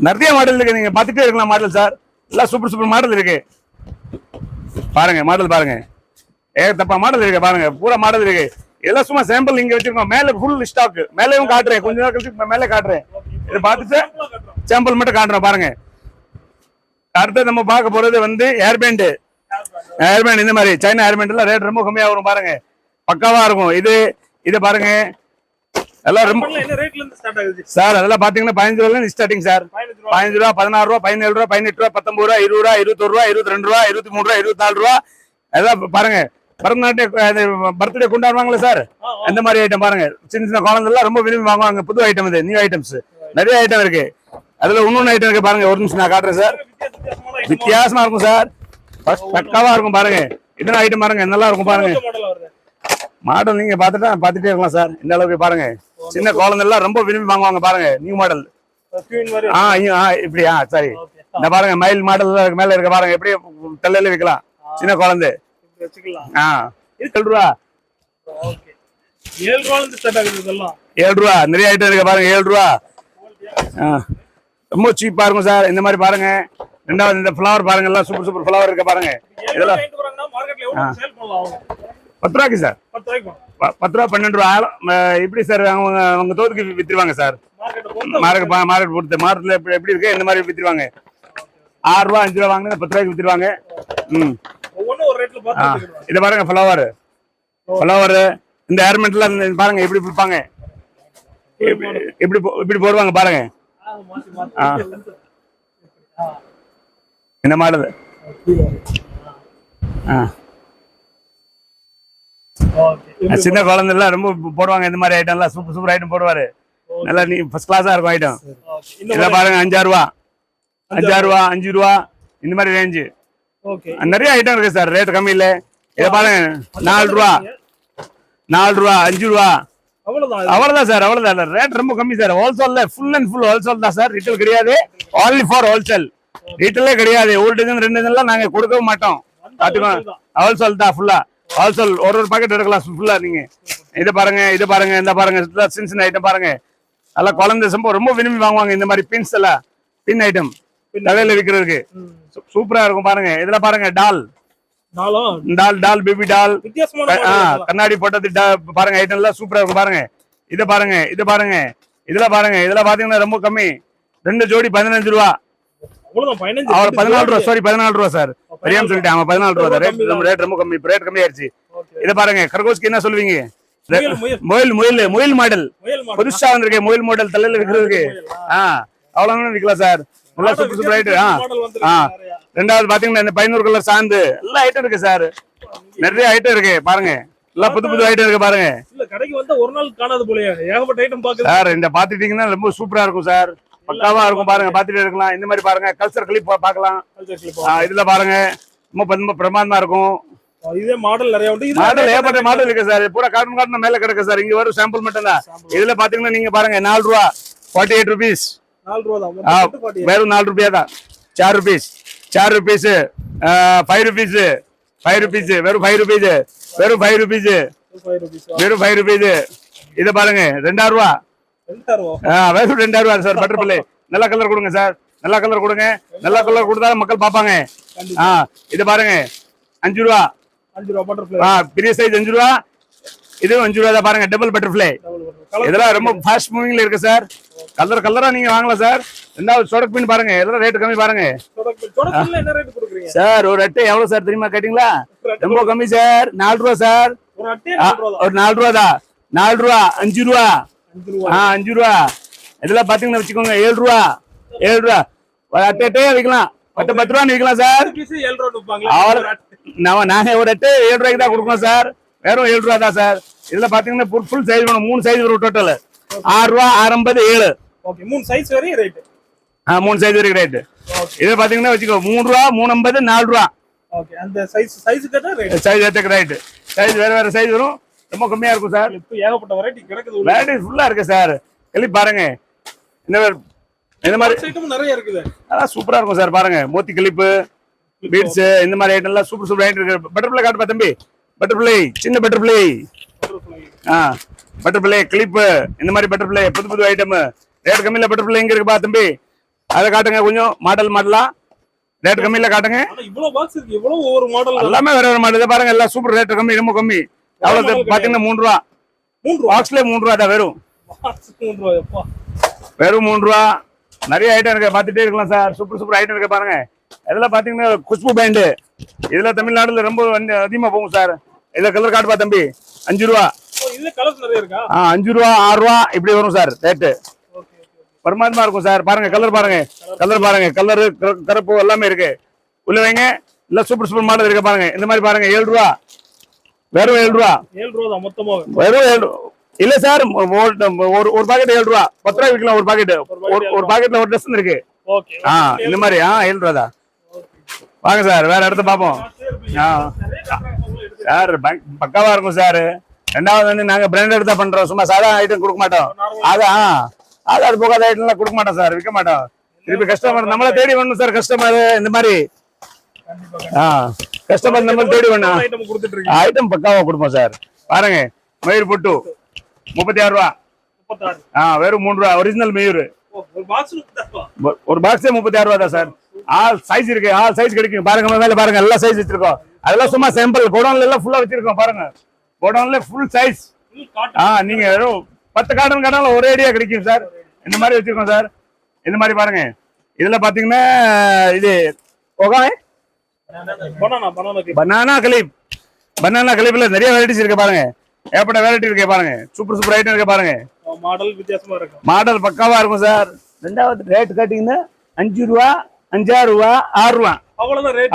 நிறைய மாடல் இருக்கு, நீங்க பார்த்துட்டே இருக்கலாம் மாடல் சார். எல்லாம் சூப்பர் மாடல் இருக்கு. பாருங்க மாடல் பாருங்க, தப்பா மாடல் இருக்கு பாருங்க, பூரா மாடல் இருக்கு. எல்லாம் சும்மா சாம்பிள் இங்க வச்சிருக்கோம். மேல ஃபுல் ஸ்டாக், மேலேயும் காட்டுறேன், கொஞ்ச நேரம் கழிச்சு மேலே காட்டுறேன். இதை பார்த்துட்டு சாம்பிள் மட்டும் காட்டுறோம் பாருங்க. அடுத்து நம்ம பார்க்க போறது வந்து ஏர்பேண்ட். இந்த மாதிரி சைனா ஏர்பேண்ட் எல்லாம் ரேட் ரொம்ப கம்மியா வரும் பாருங்க, பக்காவா இருக்கும். இது பாருங்க எல்லாம் ரொம்ப என்ன ரேட்ல இருந்து ஸ்டார்ட் ஆகுது சார். அதெல்லாம் பாத்தீங்கன்னா 15 ரூபாய்ல ஸ்டார்டிங் சார். 15 ரூபா 16 ரூபா 17 ரூபா 18 ரூபா 19 ரூபா 20 ரூபா 21 ரூபா 22 ரூபா 23 ரூபா 24 ரூபா. அதான் பாருங்க பரதநாட்டிய பர்த்டே கொண்டாடுவாங்களே சார், அந்த மாதிரி ஐட்டம் பாருங்க. சின்ன குழந்தை எல்லாம் ரொம்ப விரும்பி வாங்குவாங்க. புது ஐட்டம், இது நியூ ஐட்டம்ஸ், நிறைய ஐட்டம் இருக்கு. அதுல இன்னொன்னு ஐட்டம் இருக்கு பாருங்க. ஒரு நிமிஷம் நான் காட்டுறேன் சார். வித்தியாசமா இருக்கும் சார், பக்காவா இருக்கும் பாருங்க. இதெல்லாம் ஐட்டம் பாருங்க, நல்லா இருக்கும் பாருங்க. மாடல் நீங்க பாத்துட்டே இருக்கலாம் சார். இந்த அளவுக்கு பாருங்க, சின்ன குழந்தை எல்லாம் ரொம்ப விரும்பி வாங்குவாங்க பாருங்க. நியூ மாடல் இப்படி சரி. இந்த பாருங்க மயில் மாடல் மேல இருக்க பாருங்க, எப்படி தலையில வைக்கலாம். சின்ன குழந்தை 7 ரூபா 7 ரூபால இருந்து ஸ்டார்ட் ஆகுது. இதெல்லாம் 7 ரூபா நிறைய ஐட்டம் இருக்கு பாருங்க. 7 ரூபா ரொம்ப சீப்பா இருக்கும் சார். இந்த மாதிரி பாருங்க. ரெண்டாவது இந்த ஃபிளவர் பாருங்க, எல்லாம் சூப்பர் ஃபிளவர் இருக்கு பாருங்க. இதெல்லாம் மார்க்கெட்ல எவ்வளவு சேல் பண்ணலாம்? 10 ரூபாய்க்கு சார். 10 ரூபாய்க்கு 10 ரூபா 12 ரூபா இப்படி சார். அவங்க தோதுக்கு வித்துருவாங்க சார். மார்க்கெட் பொறுத்து மார்க்கெட்ல எப்படி இருக்கு இந்த மாதிரி வித்துருவாங்க. 6 ரூபா 5 ரூபா வாங்கினா 10 ரூபாய்க்கு வித்துருவாங்க. ஒவ்வொன்றும் ஒரு ரேட்ல பார்த்து. இது பாருங்க ஃபிளவர் இந்த ஏர்மெண்ட்ல பாருங்க எப்படி விற்பாங்க, இப்படி போடுவாங்க பாருங்க. இந்த மாடல் சின்ன குழந்தை எல்லாம் ரொம்ப போடுவாங்க. இந்த மாதிரி ஐட்டம் எல்லாம் சூப்பர் ஐட்டம் போடுவாரு. நல்லா நீ ஃபர்ஸ்ட் கிளாஸா இருக்கும் ஐட்டம். இதெல்லாம் பாருங்க 5 ரூபா 5 ரூபா இந்த மாதிரி ரேஞ்சு நிறைய ஐட்டம் இருக்கு சார். ரேட் கம்மி இல்ல. இதை பாருங்க 4 ரூபா 5 ரூபா அவ்வளவுதான் சார். அவ்வளவுதான், ரேட் ரொம்ப கம்மி சார். ஹோல்சேல்ல ஃபுல் அண்ட் ஃபுல் ஹோல்சேல் தான் சார். ரீட்டைல் கிடையாது, only for ஹோல்சேல். ரீட்டைலே கிடையாது. ஒரு டஜன் 2 டஜன் எல்லாம் நாங்க கொடுக்க மாட்டோம். பாத்துக்கோங்க, ஹோல்சேல் தான் ஃபுல்லா. ஹோல்சேல் ஒரு பாக்கெட் எடுக்கலாம் ஃபுல்லா. நீங்க இது பாருங்க இந்த பாருங்க சின்ன ஐட்டம் பாருங்க. எல்லாம் குழந்தை ரொம்ப விரும்பி வாங்குவாங்க. இந்த மாதிரி பின்ஸ் எல்லாம் பின் ஐட்டம் தலையில விற்கிறதுக்கு சூப்பரா இருக்கும் பாருங்க. இதுல பாருங்க டால் பேபி டால், கண்ணாடி போட்டது பாருங்க. ஐட்டம் எல்லாம் சூப்பரா இருக்கும் பாருங்க. இத பாருங்க இதுல பாருங்க. இதுல பாத்தீங்கன்னா ரொம்ப கம்மி. 2 ஜோடி 15 ரூபா. 14 ரூபா சாரி 14 ரூபா சார். தெரியாம சொல்லிட்டேன். 14 ரூபா ரேட் ரொம்ப கம்மி. ரேட் கம்மி ஆயிடுச்சு. இத பாருங்க கர்கோஸ்க்கு என்ன சொல்லுவீங்க? முயல் மாடல் புதுசா வந்திருக்கு. முயல் மாடல் தலையில விற்கிறதுக்கு அவ்வளவு விற்கலாம் சார். நல்லா சூப்பர் ஐட்டம். ரெண்டாவது பாத்தீங்கன்னா இந்த 500 கலர் சாந்து எல்லா ஐட்டம் இருக்கு சார். நிறைய ஐட்டம் இருக்கு பாருங்க. எல்லாம் புது ஐட்டம் இருக்கு பாருங்க. கடைக்கு வந்து ஒரு நாள் காணாது போலயே, ஏகப்பட்ட ஐட்டம் பாக்குறேன் சார். இந்த பாத்துட்டீங்கன்னா ரொம்ப சூப்பரா இருக்கும் சார். பக்காவா இருக்கும் பாருங்க. பாத்துட்டு இருக்கலாம். இந்த மாதிரி பாருங்க கல்ச்சர் கிளிப் பாக்கலாம். இதுல பாருங்க ரொம்ப பிரமாதமா இருக்கும். இதே மாடல் நிறைய உண்டு. மாடல் ஏகப்பட்ட மாடல் இருக்கு சார். பூரா காட்டன் மேல கிடக்கு சார். இங்க வரும் சாம்பிள் மட்டும் தான். இதுல பாத்தீங்கன்னா நீங்க பாருங்க 4 ரூபா 48 rupees. 4 ரூபா தான். வெறும் 4 ரூபாய் தான். 4 rupees 5 rupees வெறும் 5 rupees வெறும் 5 rupees. இத பாருங்க 2 ரூபா வெறும் 2 ரூபா சார். பட்டர்ஃப்ளை நல்ல கலர் கொடுங்க சார். நல்ல கலர் கொடுங்க. நல்ல கலர் கொடுத்தா மக்கள் பாப்பாங்க. இது பாருங்க 5 ரூபா பட்டர்ஃப்ளை. பெரிய சைஸ் 5 ரூபா. இதுவும் 5 ரூபா தான் பாருங்க. Double butterfly. இதெல்லாம் ரொம்ப ஃபாஸ்ட் மூவிங்ல இருக்கு சார். கலரா நீங்க வாங்கலாம் சார். ரெண்டாவது சொடக் பின் பாருங்க. இதெல்லாம் ரேட் கம்மி பாருங்க சார். ஒரு அட்டை எவ்வளவு சார் தெரியுமா கேட்டீங்களா? ரொம்ப கம்மி சார். 4 ரூபா சார். ஒரு 4 ரூபா தான். 4 ரூபா 5 ரூபா 5 ரூபா. இதெல்லாம் பாத்தீங்கன்னா வச்சுக்கோங்க 7 ரூபா ஒரு அட்டையே விற்கலாம். 10 ரூபா விற்கலாம் சார். நாங்க ஒரு அட்டை 7 ரூபாய்க்கு தான் கொடுக்கணும் சார். வெறும் 7 ரூபா தான் சார். இதுல பாத்தீங்கன்னா ஃபுல் சைஸ் வேணும். 3 சைஸ் வரும் டோட்டல். 6 ரூபா 6.50 7. ஓகே 3 சைஸ் வரை ரேட். 3 சைஸ் வரைக்கும் ரேட். இது பாத்தீங்கன்னா வச்சுக்கோ 3 ரூபா 3.50 4 ரூபா. ஓகே அந்த சைஸ்க்கு தான் ரேட். சைஸ் ஏத்துக்கு ரேட். சைஸ் வேற சைஸ் வரும். ரொம்ப கம்மியா இருக்கும் சார். இப்போ ஏகப்பட்ட வெரைட்டி கிடக்குது. வெரைட்டி ஃபுல்லா இருக்கு சார். கிளிப் பாருங்க. இந்த இந்த மாதிரி ஐட்டம் நிறைய இருக்குது. அதான் சூப்பரா இருக்கும் சார். பாருங்க மோத்தி கிளிப்பு, பீட்ஸ், இந்த மாதிரி ஐட்டம் எல்லாம் சூப்பர் சூப்பர் ஐட்டம் இருக்கு. பட்டர்ஃபிளை காட்டுப்பா தம்பி. பட்டர்ஃபிளை, சின்ன பட்டர்ஃபிளை, பட்டர்ஃபிளை கிளிப்பு, இந்த மாதிரி பட்டர்ஃபிளை புது புது ஐட்டம். ரேட் கம்மியில பட்டர்ஃபிளை எங்க இருக்குப்பா தம்பி? அதை காட்டுங்க கொஞ்சம். மாடலா ரேட் கம்மியில காட்டுங்க. இவ்வளவு பாக்ஸ் இருக்கு, இவ்வளவு ஒவ்வொரு மாடல் எல்லாமே வேற வேற மாடல். பாருங்க எல்லாம் சூப்பர். ரேட் கம்மி, ரொம்ப கம்மி. அவ்வளவு பாத்தீங்கன்னா 3 ரூபா. பாக்ஸ்ல 3 ரூபா தான். வெறும் 3 ரூபா. நிறைய ஐட்டம் இருக்கு, பாத்துட்டே இருக்கலாம் சார். சூப்பர் சூப்பர் ஐட்டம் இருக்கு பாருங்க. இதெல்லாம் பாத்தீங்கன்னா குஷ்பு பேண்ட். இதுல தமிழ்நாடுல ரொம்ப அதிகமா போகும் சார். இதுல கலர் காட்டுப்பா தம்பி. 5 ரூபா. இதுல கலர்ஸ் நிறைய இருக்கா? 5 ரூபா, 6 ரூபா இப்படி வரும் சார் ரேட்டு. பரமாத்மா இருக்கும் சார். பாருங்க கலர் பாருங்க, கலர் பாருங்க, கலரு கருப்பு எல்லாமே இருக்கு. உள்ள வைங்க. இல்ல சூப்பர் சூப்பர் மாடல் இருக்கு பாருங்க. இந்த மாதிரி பாருங்க 7 ரூபா. வெறும் 7 ரூபா. 7 ரூபா தான் மொத்தமா. வெறும் 7 இல்ல சார். ஒரு பாக்கெட் 7 ரூபா. 10 ரூபாய் விற்கலாம் ஒரு பாக்கெட். ஒரு பாக்கெட்ல ஒரு டசன் இருக்கு. ஓகே. இந்த மாதிரி 7 ரூபா தான். வாங்க சார், வேற இடத்த பாப்போம். சார் பக்காவா இருக்கும் சார். ரெண்டாவது வந்து நாங்க பிராண்டட் தான் பண்றோம். சும்மா சாதா ஐட்டம் கொடுக்க மாட்டோம். அது போகாத ஐட்டம் எல்லாம் கொடுக்க மாட்டோம் சார், விற்க மாட்டோம். திருப்பி கஸ்டமர் நம்மள தேடி வரணும் சார். கஸ்டமர் இந்த மாதிரி கஸ்டமர் நம்ம தேடி வரணும். ஐட்டம் பக்காவா கொடுப்போம் சார். பாருங்க மயூர் பொட்டு 36 ரூபா. வெறும் 3 ரூபா. ஒரிஜினல் மயூர். ஒரு பாக்ஸே 36 ரூபா தான் சார். ஆல் சைஸ் இருக்கு, ஆல் சைஸ் கிடைக்கும். பாருங்க மேல பாருங்க, எல்லா சைஸ் வச்சிருக்கோம். அதெல்லாம் சும்மா சாம்பிள். கோடவுன்ல எல்லாம் ஃபுல்லா வச்சிருக்கோம் பாருங்க. கோடவுன்ல ஃபுல் சைஸ். நீங்க 10 காட்டன் காட்டாலும் ஒரே ஐடியா கிடைக்கும் சார். இந்த மாதிரி வச்சிருக்கோம் சார். இந்த மாதிரி பாருங்க. இதுல பாத்தீங்கன்னா இது பனானா கிளிப். பனானா கிளிப்ல நிறைய வெரைட்டிஸ் இருக்கு பாருங்க. ஏற்பட்ட வெரைட்டி இருக்கு பாருங்க. சூப்பர் சூப்பர் ஐட்டம் இருக்கு பாருங்க. மாடல் வித்தியாசமா இருக்கு. மாடல் பக்காவா இருக்கும் சார். ரெண்டாவது ரேட் கேட்டீங்கன்னா 5 ரூபா, 5 ரூபா, 6 ரூபா.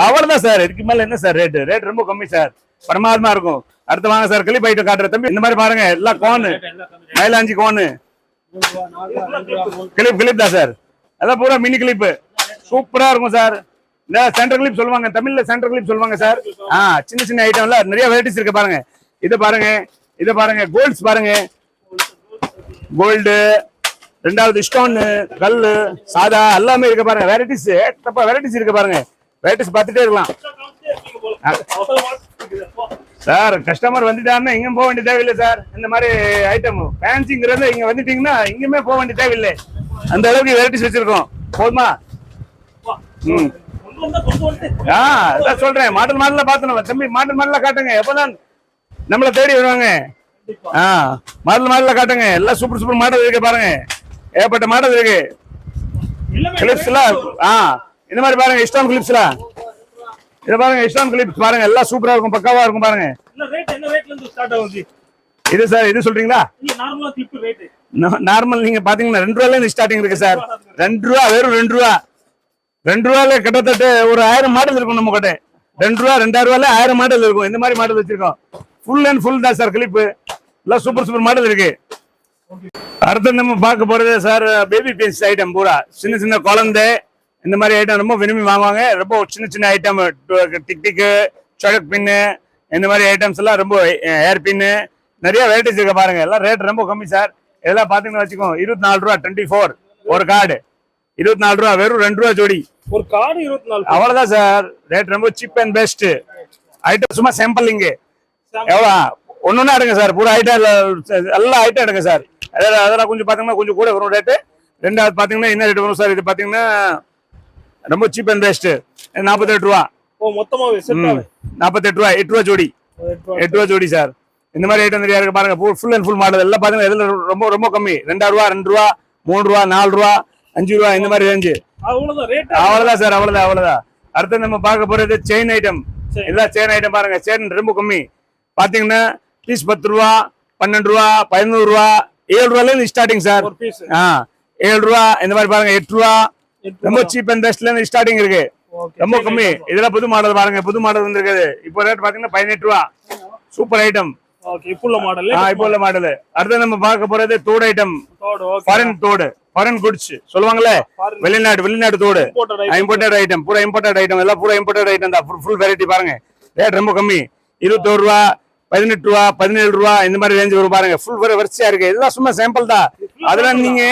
அவ்வளவுதான் சார். இதுக்கு மேல என்ன சார் ரேட்? ரேட் ரொம்ப கம்மி சார். பிரமாதமா இருக்கும். அடுத்து வாங்க சார், கிளிப் ஐட்டம் காட்டுற தம்பி. இந்த மாதிரி பாருங்க எல்லாம் கோனு, மயிலாஞ்சி கோனு கிளிப் தான் சார். அதான் பூரா மினி கிளிப். சூப்பரா இருக்கும் சார். இந்த சென்டர் கிளிப் சொல்லுவாங்க, தமிழ்ல சென்டர் கிளிப் சொல்லுவாங்க சார். சின்ன சின்ன ஐட்டம்ல நிறைய வெரைட்டிஸ் இருக்கு பாருங்க. இது பாருங்க, இது பாருங்க, கோல்ட்ஸ் பாருங்க, கோல்டு. ரெண்டாவது ஸ்டோன், கல்லு, சாதா எல்லாமே இருக்கு பாருங்க. வெரைட்டிஸ் வெரைட்டிஸ் இருக்கு பாருங்க. வெரைட்டிஸ் பார்த்துட்டே இருக்கலாம் சார். கஸ்டமர் வந்துட்டாருன்னா எங்கேயும் போக வேண்டிய தேவையில்லை சார். இந்த மாதிரி ஐட்டம் ஃபேன்சிங்கிறது இங்க வந்துட்டீங்கன்னா எங்கேயுமே போக வேண்டிய தேவையில்லை. அந்த அளவுக்கு வெரைட்டிஸ் வச்சிருக்கோம். போதுமா? அதான் சொல்றேன். மாடல் மாடலா பாத்தணும் தம்பி. மாடல் மாடலா காட்டுங்க. எப்பதான் நம்மள தேடி வருவாங்க. மாடல் மாடலா காட்டுங்க. எல்லாம் சூப்பர் சூப்பர் மாடல் இருக்கு பாருங்க. ஏகப்பட்ட மாடல் இருக்கு. கிளிப்ஸ் எல்லாம் இந்த மாதிரி பாருங்க. ஸ்டோன் கிளிப்ஸ் எல்லாம் இத பாருங்க. ஸ்டோன் கிளிப்ஸ் பாருங்க. எல்லாம் சூப்பரா இருக்கும், பக்காவா இருக்கும் பாருங்க. இது சார், இது சொல்றீங்களா? நார்மல் நீங்க பாத்தீங்கன்னா 2 ரூபாயில இருந்து ஸ்டார்டிங் இருக்கு சார். 2 ரூபா, வெறும் 2 ரூபா. 2 ரூபாயில கிட்டத்தட்ட ஒரு 1000 மாடல் இருக்கும் நம்ம கிட்ட. 2 ரூபா 2000 ரூபாயில 1000 மாடல் இருக்கும். இந்த மாதிரி மாடல் வச்சிருக்கோம். ஃபுல் அண்ட் ஃபுல் தான் சார் கிளிப்பு. எல்லாம் சூப்பர் சூப்பர் மாடல் இருக்கு. அடுத்து நம்ம பார்க்க போறது சார் பேபி பீஸ் ஐட்டம். பூரா சின்ன சின்ன குழந்தை இந்த மாதிரி ஐட்டம் ரொம்ப விரும்பி வாங்குவாங்க. ரொம்ப சின்ன சின்ன ஐட்டம், டிக்கு, சடக் பின்னு, இந்த மாதிரி ஐட்டம்ஸ் எல்லாம் ரொம்ப ஏர் பின்னு நிறைய வெரைட்டிஸ் இருக்கு பாருங்க. எல்லாம் ரேட் ரொம்ப கம்மி சார். இதெல்லாம் பாத்தீங்கன்னா வச்சுக்கோ 24 ரூபா. 24 ஒரு கார்டு 24 ரூபா. வெறும் 2 ரூபா ஜோடி. ஒரு கார்டு 24. அவ்வளவுதான் சார். ரேட் ரொம்ப சீப் அண்ட் பெஸ்ட். ஐட்டம் சும்மா சாம்பிள் இங்க எவ்வளோ ஒன்னொன்னா எடுங்க சார். பூரா ஐட்டம் எல்லா ஐட்டம் எடுங்க சார். அதெல்லாம் கொஞ்சம் பாத்தீங்கன்னா கொஞ்சம் கூட வரும் ரேட்டு. ரெண்டாவது பாத்தீங்கன்னா என்ன ரேட் வரும் சார்? இது பாத்தீங்கன்னா ரொம்ப சீப் அண்ட் பெஸ்ட். 48 ரூபா. மொத்தமாவே 48 ரூபா. 8 ரூபா ஜோடி. 8 ரூபா ஜோடி சார். இந்த மாதிரி ஐட்டம் நிறைய இருக்கு பாருங்க. ஃபுல் அண்ட் ஃபுல் மாடல் எல்லாம் பாத்தீங்கன்னா இதுல ரொம்ப ரொம்ப கம்மி. 2 ரூபா, 2 ரூபா, 3 ரூபா, 4 ரூபா, 5 ரூபா, இந்த மாதிரி ரேஞ்சு. அவ்வளவுதான் சார். அவ்வளவுதான். அடுத்து நம்ம பார்க்க போறது செயின் ஐட்டம். இதெல்லாம் செயின் ஐட்டம் பாருங்க. செயின் ரொம்ப கம்மி. பாத்தீங்கன்னா பீஸ் 10 ரூபா, 12 ரூபா, 11 ரூபா, 7 ரூபாயில இருந்து ஸ்டார்டிங் சார். 7 ரூபா. இந்த மாதிரி பாருங்க 8 ரூபா. ரொம்ப சீப் அண்ட் பெஸ்ட்ல இருந்து ஸ்டார்டிங் இருக்கு. ரொம்ப கம்மி. இதெல்லாம் புது மாடல் பாருங்க. புது மாடல் வந்திருக்குது. இப்போ ரேட் பாத்தீங்கன்னா 18 ரூபா. Super item. இப்போ உள்ள மாடல். அடுத்து நம்ம பார்க்க போறது தோடு ஐட்டம். ஃபாரின் தோடு, ஃபாரின் குட்ஸ் சொல்லுவாங்கல்ல. வெளிநாடு தோடு. Imported item. பூரா இம்போர்ட்டட் ஐட்டம். எல்லாம் பூரா இம்போர்ட்டட் ஐட்டம் தான். ஃபுல் வெரைட்டி பாருங்க. ரேட் ரொம்ப கம்மி. 21 ரூபா, 18 ரூபா, 17 ரூபா, இந்த மாதிரி ரேஞ்ச் வரும் பாருங்க. ஃபுல் வரிசையா இருக்கு. இதெல்லாம் சும்மா சாம்பிள் தான். அதெல்லாம் நீங்க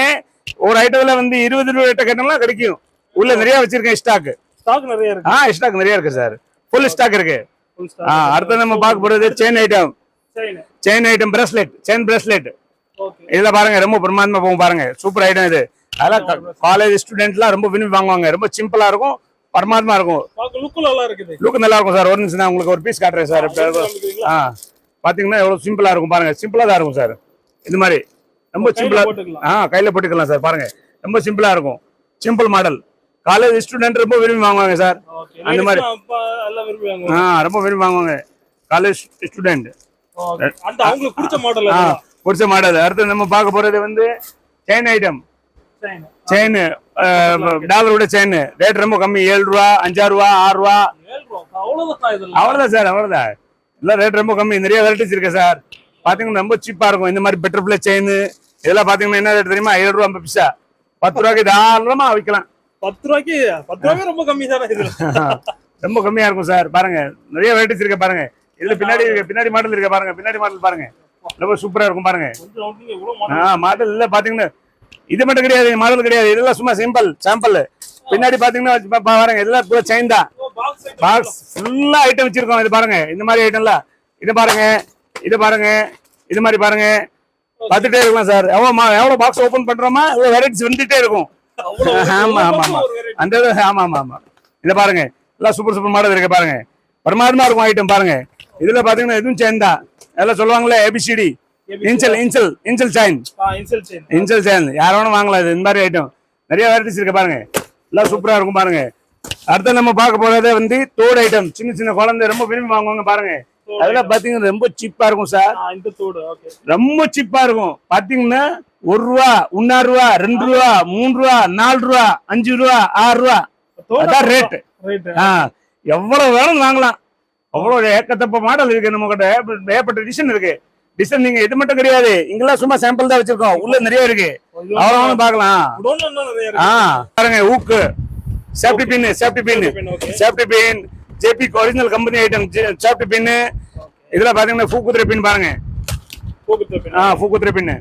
ஒரு ஐட்டத்துல வந்து 20 ரூபாய் கேட்டோம்னா கிடைக்கும். உள்ள நிறைய வச்சிருக்கேன் ஸ்டாக். ஸ்டாக் நிறைய இருக்கு. ஸ்டாக் நிறைய இருக்கு சார். ஃபுல் ஸ்டாக் இருக்கு. Full stock. அடுத்து நம்ம பார்க்க போறது chain item. Chain item bracelet, chain bracelet. Okay. இதுல பாருங்க ரொம்ப பிரமாதமா போகும் பாருங்க. சூப்பர் ஐட்டம் இது. அதெல்லாம் காலேஜ் ஸ்டூடெண்ட்லாம் ரொம்ப விரும்பி வாங்குவாங்க. ரொம்ப சிம்பிளா இருக்கும், பிரமாதமா இருக்கும். லுக் நல்லா இருக்குது. லுக் நல்லா இருக்கும் சார். ஒரு நிமிஷம் நான் உங்களுக்கு ஒரு பீஸ் காட்டுறேன் சார். பாத்தீங்கன்னா எவ்வளவு சிம்பிளா இருக்கும் பாருங்க. சிம்பிளா தான் இருக்கும் சார். இது மாதிரி ரொம்ப சிம்பிளா கையில போட்டுக்கலாம் சார். பாருங்க ரொம்ப சிம்பிளா இருக்கும். Simple model. காலேஜ் ஸ்டூடெண்ட் ரொம்ப விரும்பி வாங்குவாங்க சார். அந்த மாதிரி ரொம்ப விரும்பி வாங்குவாங்க காலேஜ் ஸ்டூடெண்ட். அவங்களுக்கு பிடிச்ச மாடல். பிடிச்ச மாடல். அடுத்து நம்ம பார்க்க போறது வந்து செயின் ஐட்டம். செயின் டாலரோட செயின் ரேட் ரொம்ப கம்மி. 7 ரூபா, 5 ரூபா, 6 ரூபா. அவ்வளவுதான் சார். அவ்வளவுதான். இல்ல ரேட் ரொம்ப கம்மி. நிறைய வெரைட்டிஸ் இருக்கு சார். பாத்தீங்கன்னா ரொம்ப சீப்பா இருக்கும். இந்த மாதிரி பெட்டர்ஃபிளை செயின் இதெல்லாம் பாத்தீங்கன்னா என்ன ரேட் தெரியுமா? 7 ரூபா 50 பைசா. 10 ரூபாய்க்கு தாராளமா விற்கலாம். 10 ரூபாய்க்கு ரொம்ப கம்மி சார். ரொம்ப கம்மியா இருக்கும் சார். பாருங்க நிறைய வெரைட்டிஸ் இருக்கு பாருங்க. இதுல பின்னாடி மாடல் இருக்கு பாருங்க. பின்னாடி மாடல் பாருங்க ரொம்ப சூப்பரா இருக்கும் பாருங்க. மாடல் இல்ல பாத்தீங்கன்னா இது மட்டும் கிடையாது, மாடல் கிடையாது. இதெல்லாம் சும்மா சிம்பிள் சாம்பிள். பின்னாடி பாத்தீங்கன்னா பாருங்க இதெல்லாம் செயின் தான். பாக்ஸ் ஃபுல்லா ஐட்டம் வச்சிருக்கோம். இது பாருங்க இந்த மாதிரி ஐட்டம்லாம். இது பாருங்க, இது பாருங்க, இது மாதிரி பாருங்க. பார்த்துட்டே இருக்கலாம் சார். எவ்வளவு பாக்ஸ் ஓபன் பண்றோமா வெரைட்டிஸ் வந்துட்டே இருக்கும். ஆமா ஆமா ஆமா அந்த ஆமா ஆமா ஆமா. இத பாருங்க எல்லாம் சூப்பர் சூப்பர் மாடல் இருக்கு பாருங்க. பிரமாதமா இருக்கும் ஐட்டம் பாருங்க. இதுல பாத்தீங்கன்னா எதுவும் செயின் தான். எல்லாம் சொல்லுவாங்களே ABCD இன்சல் இன்சல் இன்சல் செயின். இன்சல் செயின் யார வேணும் வாங்கலாம். இது இந்த மாதிரி ஐட்டம் நிறைய வெரைட்டிஸ் இருக்கு பாருங்க. எல்லாம் சூப்பரா இருக்கும் பாருங்க. அடுத்து நம்ம பார்க்க போறதே வந்து தோடு ஐட்டம். சின்ன சின்ன குழந்தை ரொம்ப விரும்பி வாங்குவாங்க பாருங்க. அதெல்லாம் பாத்தீங்கன்னா ரொம்ப சீப்பா இருக்கும் சார். ரொம்ப சீப்பா இருக்கும். பாத்தீங்கன்னா 1 ரூபா, 1.5 ரூபா, 2 ரூபா, 3 ரூபா, 4 ரூபா, 5 ரூபா, 6 ரூபா. அதான் ரேட். எவ்வளவு வேணும் வாங்கலாம். அவ்வளவு ஏக்கத்தப்ப மாடல் இருக்கு நம்ம கிட்ட. ஏகப்பட்ட டிசைன் இருக்கு. டிசைன் நீங்க இது மட்டும் கிடையாது. இங்கெல்லாம் சும்மா சாம்பிள் தான் வச்சிருக்கோம். உள்ள நிறைய இருக்கு. அவ்வளவு பாக்கலாம். பாருங்க ஊக்கு safety pin, safety pin, safety pin JP original company item. Safety pin இதுல பாத்தீங்கன்னா பூக்குத்திரை பின் பாருங்க. பூக்குத்திரை பின்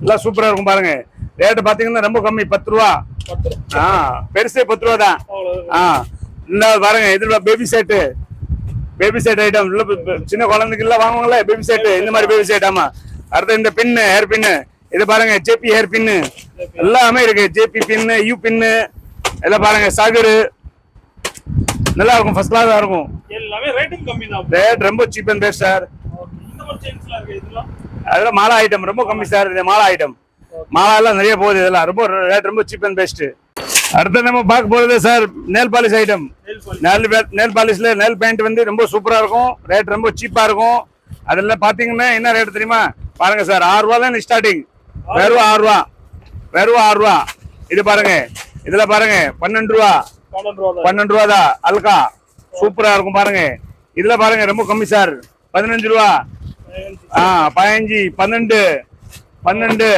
எல்லாம் சூப்பரா இருக்கும் பாருங்க. ரேட் பாத்தீங்கன்னா ரொம்ப கம்மி 10 ரூபா. பெருசே 10 ரூபா தான். இந்த பாருங்க இதுல baby set, baby set item. சின்ன குழந்தைக்கு எல்லாம் வாங்குவாங்களே பேபி செட். இந்த மாதிரி பேபி செட். ஆமா. அடுத்து இந்த பின் ஹேர் பின். இது பாருங்க ஜேபி ஹேர் பின் எல்லாமே இருக்கு. ஜேபி பின், யூ பின் எல்லாம் பாருங்க. சாகரு நல்லா இருக்கும். ஃபர்ஸ்ட் கிளாஸா இருக்கும். எல்லாமே ரேட்டிங் கம்மி தான். ரேட் ரொம்ப சீப் அண்ட் பெஸ்ட் சார். அதெல்லாம் மாலா ஐட்டம் ரொம்ப கம்மி சார். இது மாலா ஐட்டம். மாலா எல்லாம் நிறைய போகுது. இதெல்லாம் ரொம்ப ரேட் ரொம்ப சீப் அண்ட் பெஸ்ட். அடுத்து நம்ம பார்க்க போறது சார் நெல் பாலிஷ் ஐட்டம். நெல் பாலிஷ்ல நெல் பெயிண்ட் வந்து ரொம்ப சூப்பரா இருக்கும். ரேட் ரொம்ப சீப்பா இருக்கும். அதெல்லாம் பாத்தீங்கன்னா என்ன ரேட் தெரியுமா? பாருங்க சார் 6 ரூபால ஸ்டார்டிங். வெறும் 6 ரூபா, வெறும் 6 ரூபா. இது பாருங்க இதுல பாருங்க 12 ரூபா, 12 ரூபா தான். அல்கா சூப்பரா இருக்கும் பாருங்க. இதுல பாருங்க ரொம்ப கம்மி சார். 15 ரூபா, 15, 12, 12.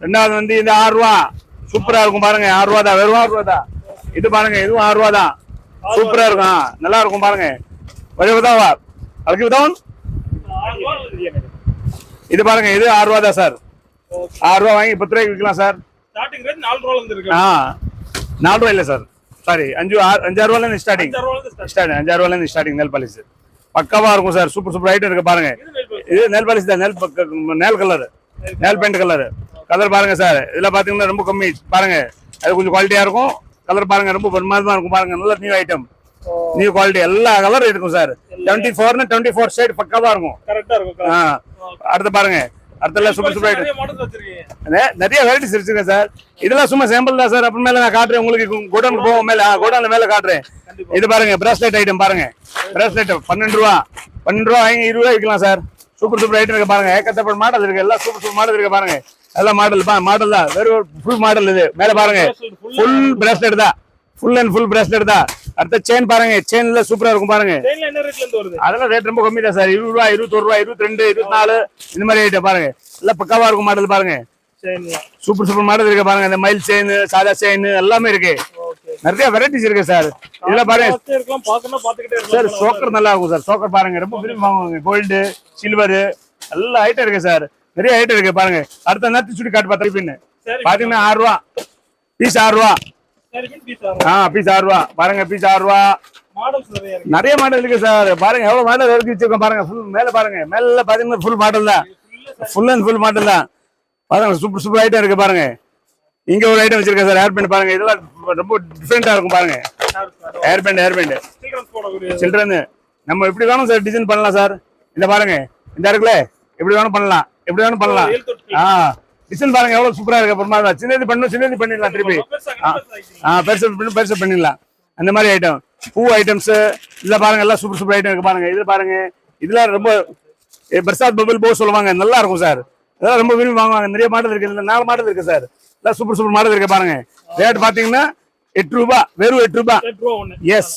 ரெண்டாவது வந்து இது 6 ரூபா. சூப்பரா இருக்கும் பாருங்க. 6 ரூபா தான். வெறும் 6 ரூபா தான். இது பாருங்க இதுவும் 6 ரூபா தான். சூப்பரா இருக்கும். நல்லா இருக்கும் பாருங்க. இது பாருங்க இது 6 ரூபா தான் சார். 6 ரூபா வாங்கி 10 ரூபாய்க்கு விற்கலாம் சார். 4 ரூபா இல்ல சார். சாரி 5 ரூபால இருந்து ஸ்டார்டிங். 5 ரூபால இருந்து ஸ்டார்டிங் நெல் பாலிஷ். பக்காவா இருக்கும் சார். சூப்பர் சூப்பர் ஐட்டம் இருக்கு பாருங்க. இது நெல் பாலிஷ் தான். நெல் கலர், நெல் பெயிண்ட் கலர் பாருங்க சார். இதுல பாத்தீங்கன்னா ரொம்ப கம்மி பாருங்க. அது கொஞ்சம் குவாலிட்டியா இருக்கும். கலர் பாருங்க ரொம்ப பிரமாதமா இருக்கும் பாருங்க. நல்ல நியூ ஐட்டம், நியூ குவாலிட்டி. எல்லா கலரும் இருக்கும் சார். 24 ஷேட் பக்காவா இருக்கும். அடுத்து பாருங்க. அடுத்த சூப்பர் சூப்பர் ஐட்டம் நிறைய வெரைட்டிஸ் வச்சிருக்கேன் சார். இதெல்லாம் சும்மா சாம்பிள் தான் சார். அப்புறமேல நான் காட்டுறேன் உங்களுக்கு. கோடவுன் போவோம் மேல. கோடவுன்ல மேல காட்டுறேன். இது பாருங்க பிரஸ்லெட் ஐட்டம் பாருங்க. பிரஸ்லெட் 12 ரூபா, 12 ரூபா வாங்கி 20 ரூபாய் விற்கலாம் சார். சூப்பர் சூப்பர் ஐட்டம் இருக்கு பாருங்க. ஏகத்தப்பட்ட மாடல் இருக்கு. எல்லாம் சூப்பர் சூப்பர் மாடல் இருக்கு பாருங்க. எல்லாம் மாடல் தான். வெறும் ஃபுல் மாடல். இது மேல பாருங்க ஃபுல் பிரஸ்லெட் தான். ஃபுல் அண்ட் ஃபுல் பிரஸ்லெட் தான். அடுத்த செயின் பாருங்க. செயின்ல சூப்பரா இருக்கும் பாருங்க. அதெல்லாம் ரேட் ரொம்ப கம்மி தான் சார். 20 ரூபா, 21 ரூபா, 22, 24 இந்த மாதிரி ஐட்டம் பாருங்க. எல்லாம் பக்காவா இருக்கும் மாடல் பாருங்க. சூப்பர் சூப்பர் மாடல் இருக்கு பாருங்க. இந்த மயில் செயின், சாதா செயின் எல்லாமே இருக்கு. நிறைய வெரைட்டிஸ் இருக்கு சார். இதுல பாருங்க சார். சோக்கர் நல்லா இருக்கும் சார். சோக்கர் பாருங்க ரொம்ப விரும்பி வாங்குவாங்க. கோல்டு, சில்வர் எல்லா ஐட்டம் இருக்கு சார். நிறைய ஐட்டம் இருக்கு பாருங்க. அடுத்த நேரத்தை சுட்டி காட்டு பார்த்தா சரி பாத்தீங்கன்னா 6 ரூபா பீஸ் 6 ரூபா சரி பீஸ் ஆகும் பீஸ் 6 ரூபா பாருங்க பீஸ் 6 ரூபா மாடல்ஸ் நிறைய இருக்கு நிறைய மாடல் இருக்கு சார் பாருங்க எவ்வளவு மாடல் இறக்கி வச்சிருக்கோம் பாருங்க ஃபுல் மேல பாருங்க மேல பாத்தீங்கன்னா ஃபுல் மாடல் தான் ஃபுல் அண்ட் ஃபுல் மாடல் தான் பாருங்க சூப்பர் சூப்பர் ஐட்டம் இருக்கு பாருங்க இங்க ஒரு ஐட்டம் வச்சிருக்கேன் சார் ஹேர் பேண்ட் பாருங்க இதெல்லாம் ரொம்ப டிஃபரெண்டா இருக்கும் பாருங்க ஹேர் பேண்ட் சீக்கிரம் போடக்கூடிய சில்ட்ரன் நம்ம எப்படி வேணும் சார் டிசைன் பண்ணலாம் சார் இந்த பாருங்க இந்த இருக்குல்ல எப்படி வேணும் பண்ணலாம் டிசைன் பாருங்க எவ்வளவு சூப்பரா இருக்கு அப்புறமா சின்னது பண்ணிடலாம் திருப்பி பெருசு பண்ணிடலாம் அந்த மாதிரி ஐட்டம் பூ ஐட்டம்ஸ் இதுல பாருங்க எல்லாம் சூப்பர் சூப்பர் ஐட்டம் இருக்கு பாருங்க இதுல பாருங்க இதுல ரொம்ப பிரசாத் பபிள் போ சொல்லுவாங்க நல்லா இருக்கும் சார் இதெல்லாம் ரொம்ப விரும்பி வாங்குவாங்க நிறைய மாடல் இருக்கு இந்த 4 மாடல் இருக்கு சார் எல்லாம் சூப்பர் மாடல் இருக்கு பாருங்க ரேட் பாத்தீங்கன்னா 8 ரூபாய் வெறும் 8 ரூபாய் 8 ரூபா ஒண்ணு எஸ்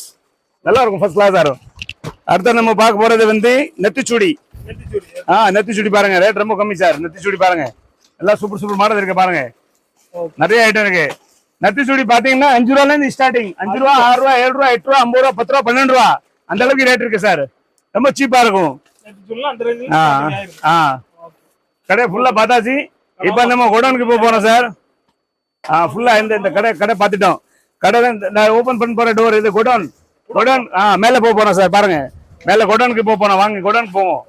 நல்லா இருக்கும் ஃபர்ஸ்ட் கிளாஸா இருக்கும் அடுத்து நம்ம பார்க்க போறது வந்து நெத்திச்சூடி நெத்திச்சூடி பாருங்க ரேட் ரொம்ப கம்மி சார் நெத்திச்சூடி பாருங்க எல்லாம் சூப்பர் மாடல் இருக்கு பாருங்க நிறைய ஐட்டம் இருக்கு நெத்திச்சூடி பாத்தீங்கன்னா 5 ரூபாய்ல இருந்து ஸ்டார்டிங் 5 ரூபா 6 ரூபா 7 ரூபா 8 ரூபா 50 ரூபா 10 ரூபா 12 ரூபா அந்த அளவுக்கு ரேட் இருக்கு சார் ரொம்ப சீப்பா இருக்கும் சொல்லலாம் அந்த ரேஞ்சில கடை ஃபுல்லா பார்த்தாச்சு இப்ப நம்ம கோடவுனுக்கு போறோம் சார் ஃபுல்லா இந்த கடை பார்த்துட்டோம் கடை நான் ஓபன் பண்ண போற டோர் இது கோடவுன் மேல போறோம் சார் பாருங்க மேல கோடவுனுக்கு போறோம் வாங்க கோடவுனுக்கு போவோம்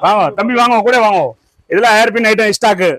வாங்க தம்பி வாங்க கூட வாங்க இதெல்லாம் ஹேர் பின் ஐட்டம் ஸ்டாக்கு